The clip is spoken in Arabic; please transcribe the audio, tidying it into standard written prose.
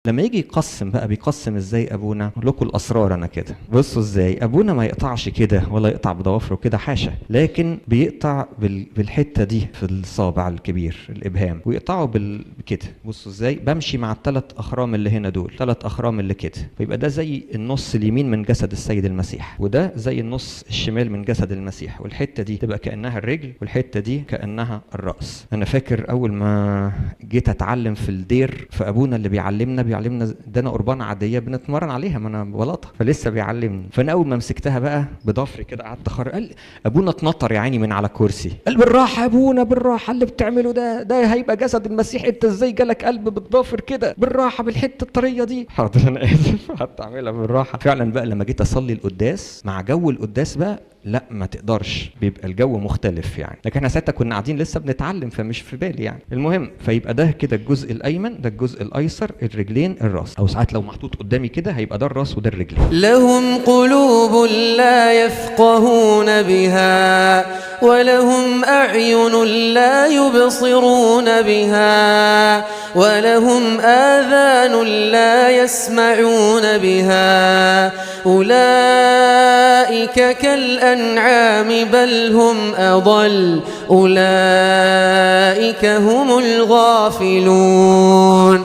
لما يجي يقسم بقى بيقسم ازاي ابونا؟ لكم الاسرار انا كده. بصوا ازاي ابونا ما يقطعش كده ولا يقطع بضوافره كده، حاشا، لكن بيقطع بالحته دي في الصابع الكبير الابهام، ويقطعه كده. بصوا ازاي بمشي مع الثلاث اخرام اللي هنا دول، 3 اخرام اللي كده، فيبقى ده زي النص اليمين من جسد السيد المسيح، وده زي النص الشمال من جسد المسيح، والحته دي تبقى كانها الرجل، والحته دي كانها الراس. انا فاكر اول ما جيت اتعلم في الدير، فابونا اللي بيعلمنا ادانا قربانه عاديه بنتمرن عليها، ما انا بلاطه فلسه بيعلمني. فانا اول ما مسكتها بقى بضفري كده قعدت قال ابونا اتنطر يا عيني من على الكرسي، قال بالراحه يا ابونا بالراحه، اللي بتعمله ده هيبقى جسد المسيح، انت ازاي جالك قلب بالضافر كده؟ بالراحه بالحته الطريه دي. حاضر انا اسف، قعدت اعملها بالراحه. فعلا بقى لما جيت اصلي القداس مع جو القداس بقى، لا ما تقدرش، بيبقى الجو مختلف يعني، لكن احنا ساعتها كنا قاعدين لسه بنتعلم فمش في بالي يعني. المهم فيبقى ده كده الجزء الايمن، ده الجزء الايسر، الرجلين، الراس، او ساعات لو محطوط قدامي كده هيبقى ده الراس وده الرجلين. لهم قلوب لا يفقهون بها ولهم أعين لا يبصرون بها ولهم آذان لا يسمعون بها أولئك كالأنعام بل هم أضل أولئك هم الغافلون.